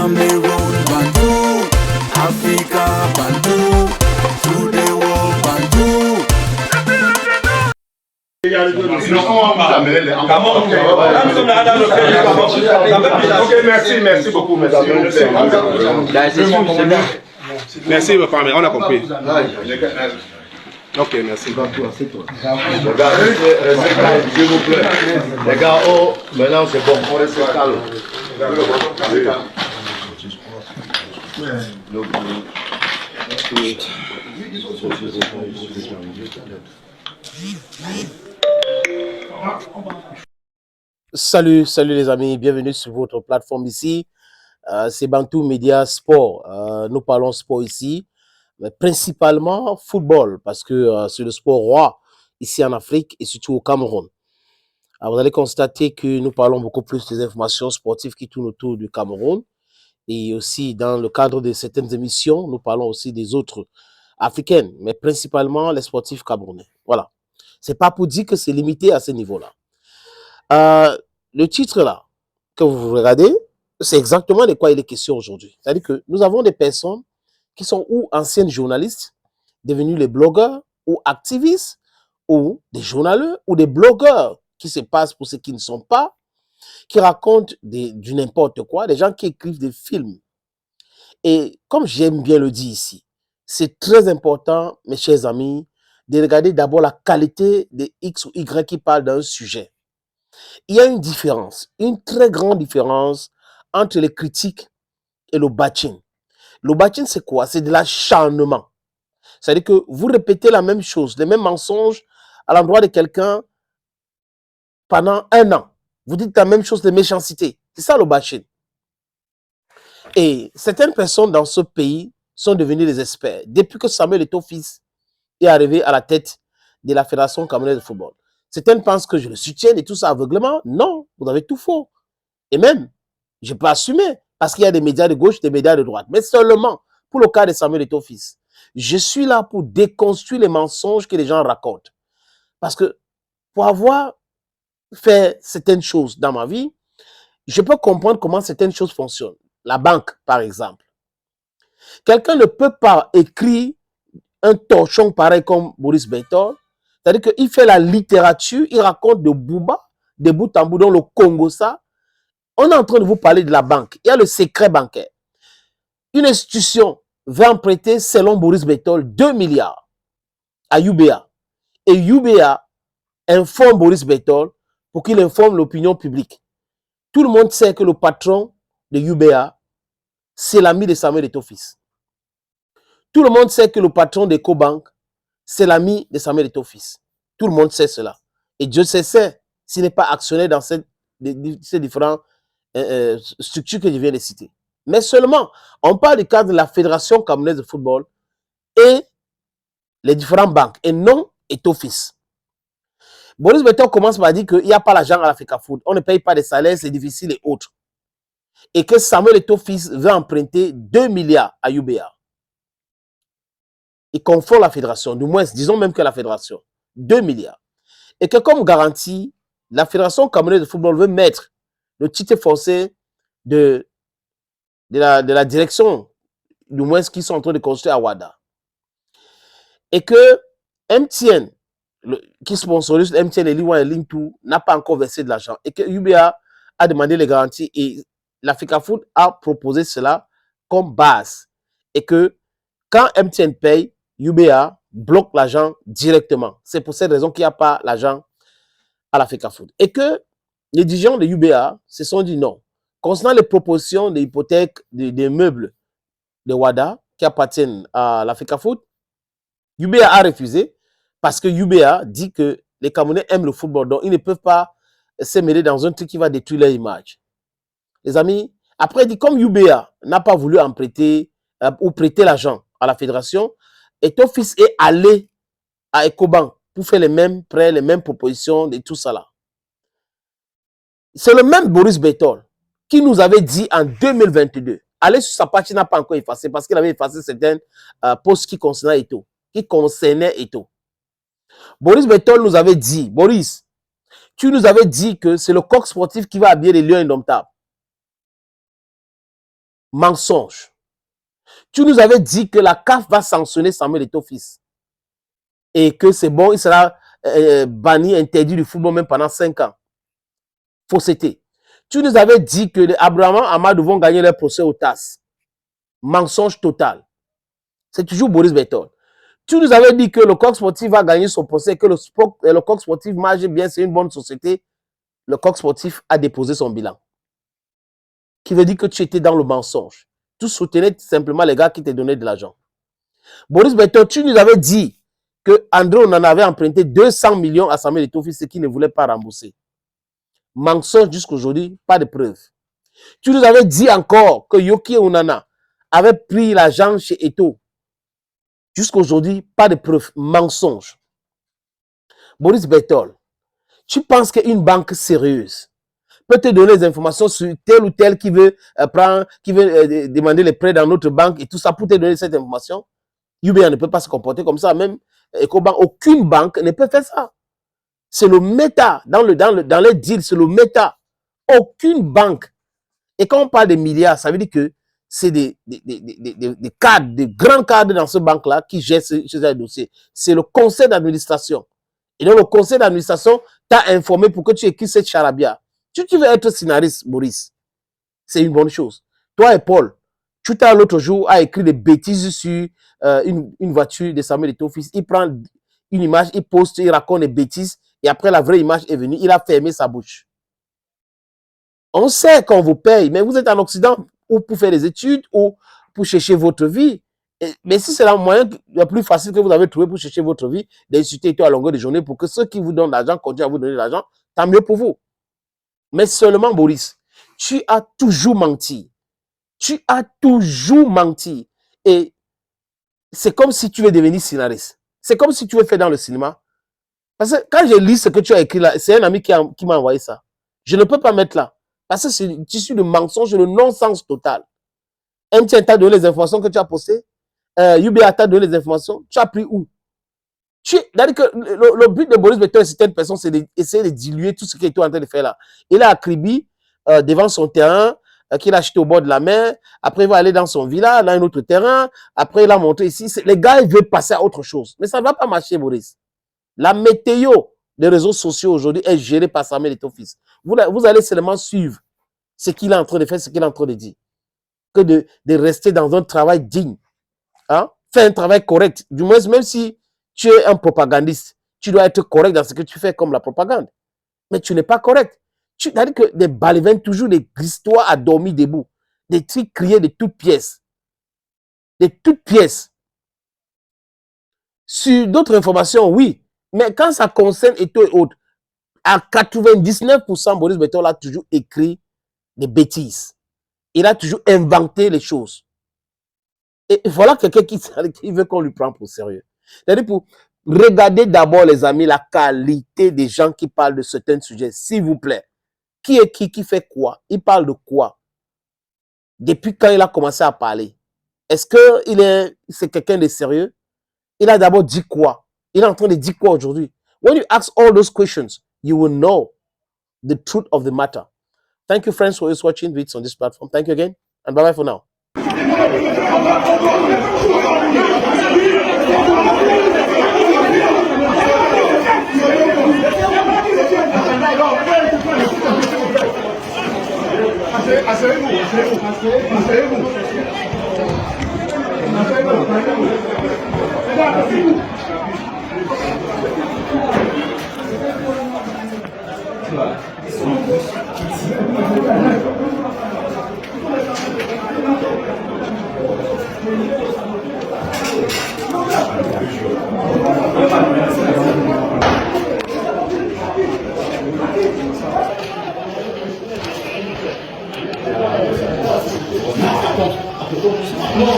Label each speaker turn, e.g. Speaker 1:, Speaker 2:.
Speaker 1: Cameroon, Bantou, Africa, Bantou, through the world, Bantou.
Speaker 2: Merci beaucoup, merci, on a compris. Ok, merci.
Speaker 3: S'il vous plaît. Les gars, oh, maintenant c'est bon, on reste calme.
Speaker 4: Salut les amis, bienvenue sur votre plateforme ici. C'est Bantou Média Sport. Nous parlons sport ici, mais principalement football, parce que c'est le sport roi ici en Afrique et surtout au Cameroun. Alors, vous allez constater que nous parlons beaucoup plus des informations sportives qui tournent autour du Cameroun. Et aussi, dans le cadre de certaines émissions, nous parlons aussi des autres africaines, mais principalement les sportifs camerounais. Voilà. C'est pas pour dire que c'est limité à ce niveau-là. Le titre là, que vous regardez, c'est exactement de quoi il est question aujourd'hui. C'est-à-dire que nous avons des personnes qui sont ou anciennes journalistes, devenus les blogueurs, ou activistes, ou des journalistes, ou des blogueurs qui se passent pour ceux qui ne sont pas, qui racontent du n'importe quoi, des gens qui écrivent des films. Et comme j'aime bien le dire ici, c'est très important, mes chers amis, de regarder d'abord la qualité de X ou Y qui parlent d'un sujet. Il y a une différence, une très grande différence entre les critiques et le bashing. Le bashing, c'est quoi? C'est de l'acharnement. C'est-à-dire que vous répétez la même chose, les mêmes mensonges à l'endroit de quelqu'un pendant un an. Vous dites la même chose de méchanceté. C'est ça le bashing. Et certaines personnes dans ce pays sont devenues des experts. Depuis que Samuel Eto'o-Fils est arrivé à la tête de la Fédération camerounaise de football. Certains pensent que je le soutiens et tout ça aveuglement. Non, vous avez tout faux. Et même, je peux assumer, parce qu'il y a des médias de gauche, des médias de droite. Mais seulement pour le cas de Samuel Eto'o-Fils. Je suis là pour déconstruire les mensonges que les gens racontent. Parce que pour avoir fait certaines choses dans ma vie, je peux comprendre comment certaines choses fonctionnent. La banque, par exemple. Quelqu'un ne peut pas écrire un torchon pareil comme Boris Beitol. C'est-à-dire qu'il fait la littérature, il raconte de Bouba, de bout en bout dans le Congo, ça. On est en train de vous parler de la banque. Il y a le secret bancaire. Une institution va emprunter, selon Boris Beitol, 2 milliards à UBA. Et UBA informe Boris Beitol pour qu'il informe l'opinion publique. Tout le monde sait que le patron de UBA, c'est l'ami de Samuel Eto'o-Fils. Tout le monde sait que le patron de Ecobank, c'est l'ami de Samuel Eto'o-Fils. Tout le monde sait cela. Et Dieu sait s'il n'est pas actionnaire dans ces différentes structures que je viens de citer. Mais seulement, on parle du cadre de la Fédération camerounaise de football et les différentes banques, et non Eto'o-Fils. Boris Beitol commence par dire qu'il n'y a pas l'argent à l'Africa Food. On ne paye pas des salaires, c'est difficile et autres. Et que Samuel Eto'o-Fils veut emprunter 2 milliards à UBA. Il confond la fédération, du moins, disons même que la fédération, 2 milliards. Et que comme garantie, la Fédération camerounaise de football veut mettre le titre foncier de la direction, du moins ce qu'ils sont en train de construire à Ouada. Et que MTN, qui sponsorise MTN et Liwan et Lintou, n'a pas encore versé de l'argent. Et que UBA a demandé les garanties et l'Africa Foot a proposé cela comme base. Et que quand MTN paye, UBA bloque l'argent directement. C'est pour cette raison qu'il n'y a pas l'argent à l'Africa Foot. Et que les dirigeants de UBA se sont dit non. Concernant les propositions des hypothèques des meubles de WADA qui appartiennent à l'Africa Foot, UBA a refusé parce que UBA dit que les Camerounais aiment le football, donc ils ne peuvent pas se mêler dans un truc qui va détruire leur image. Les amis, après il dit comme UBA n'a pas voulu en prêter ou prêter l'argent à la fédération, Eto'o-Fils est allé à Ecobank pour faire les mêmes prêts, les mêmes propositions et tout ça là. C'est le même Boris Beitol qui nous avait dit en 2022, allez sur sa page, il n'a pas encore effacé parce qu'il avait effacé certaines posts qui concernaient Eto'o. Boris Beitol nous avait dit, Boris, tu nous avais dit que c'est le coq sportif qui va habiller les lions indomptables. Mensonge. Tu nous avais dit que la CAF va sanctionner Samuel Eto'o-Fils et que c'est bon, il sera banni, interdit du football même pendant 5 ans. Fausseté. Tu nous avais dit que les Abraham Amadou vont gagner leur procès au TAS. Mensonge total. C'est toujours Boris Berthold. Tu nous avais dit que le Coq Sportif va gagner son procès, que le Coq Sportif marche bien, c'est une bonne société. Le Coq Sportif a déposé son bilan. Qui veut dire que tu étais dans le mensonge. Tu soutenais simplement les gars qui te donnaient de l'argent. Boris Berthold, tu nous avais dit que André Onana avait emprunté 200 millions à Samuel Eto'o-Fils, ce qu'il ne voulait pas rembourser. Mensonge jusqu'à aujourd'hui, pas de preuves. Tu nous avais dit encore que Yoki Onana avait pris l'argent chez Eto'o. Jusqu'à aujourd'hui, pas de preuves. Mensonge. Boris Berthold, tu penses qu'une banque sérieuse peut te donner des informations sur tel ou tel qui veut demander les prêts dans notre banque et tout ça pour te donner cette information? UBA ne peut pas se comporter comme ça. Même Ecobank, aucune banque ne peut faire ça. C'est le méta. Dans les deals, c'est le méta. Aucune banque. Et quand on parle de milliards, ça veut dire que c'est des cadres, des grands cadres dans ce banque-là qui gèrent ce dossier. C'est le conseil d'administration. Et donc, le conseil d'administration t'a informé pour que tu écris cette charabia. Si tu veux être scénariste, Maurice, c'est une bonne chose. Toi et Paul, tout à l'autre jour, a écrit des bêtises sur une voiture de Samuel Eto'o-Fils. Il prend une image, il poste, il raconte des bêtises, et après la vraie image est venue, il a fermé sa bouche. On sait qu'on vous paye, mais vous êtes en Occident ou pour faire des études ou pour chercher votre vie. Mais si c'est le moyen le plus facile que vous avez trouvé pour chercher votre vie, d'insulter tout à longueur de journée pour que ceux qui vous donnent l'argent continuent à vous donner de l'argent, tant mieux pour vous. Mais seulement, Boris, tu as toujours menti. Tu as toujours menti. Et c'est comme si tu veux devenir scénariste. C'est comme si tu veux faire dans le cinéma. Parce que quand je lis ce que tu as écrit là, c'est un ami qui m'a envoyé ça. Je ne peux pas mettre là. Parce que c'est une tissu de mensonge, de non-sens total. MTN t'a donné les informations que tu as postées. UBA t'a donné les informations. Tu as pris où? C'est-à-dire que le but de Boris Berthold et certaines personnes, c'est d'essayer de diluer tout ce qu'il est en train de faire là. Il a Kribi devant son terrain qu'il a acheté au bord de la mer. Après, il va aller dans son villa, dans un autre terrain. Après, il a monté ici. Les gars, ils veulent passer à autre chose. Mais ça ne va pas marcher, Boris. La météo des réseaux sociaux aujourd'hui est gérée par Samuel Eto'o-Fils. Vous allez seulement suivre ce qu'il est en train de faire, ce qu'il est en train de dire. Que de rester dans un travail digne. Hein? Fais un travail correct. Du moins, même si tu es un propagandiste, tu dois être correct dans ce que tu fais comme la propagande. Mais tu n'es pas correct. C'est-à-dire que des balivins, toujours des histoires à dormir debout. Des trucs criés de toutes pièces. De toutes pièces. Sur d'autres informations, oui. Mais quand ça concerne Eto'o et autres, à 99%, Boris Berthold a toujours écrit des bêtises. Il a toujours inventé les choses. Et voilà quelqu'un qui veut qu'on lui prenne pour sérieux. C'est-à-dire pour regarder d'abord, les amis, la qualité des gens qui parlent de certains sujets. S'il vous plaît. Qui est qui fait quoi? Il parle de quoi? Depuis quand il a commencé à parler? Est-ce que c'est quelqu'un de sérieux? Il a d'abord dit quoi? Il est en train de dire quoi aujourd'hui? When you ask all those questions, you will know the truth of the matter. Thank you, friends, for watching videos on this platform. Thank you again, and bye-bye for now.
Speaker 5: Non,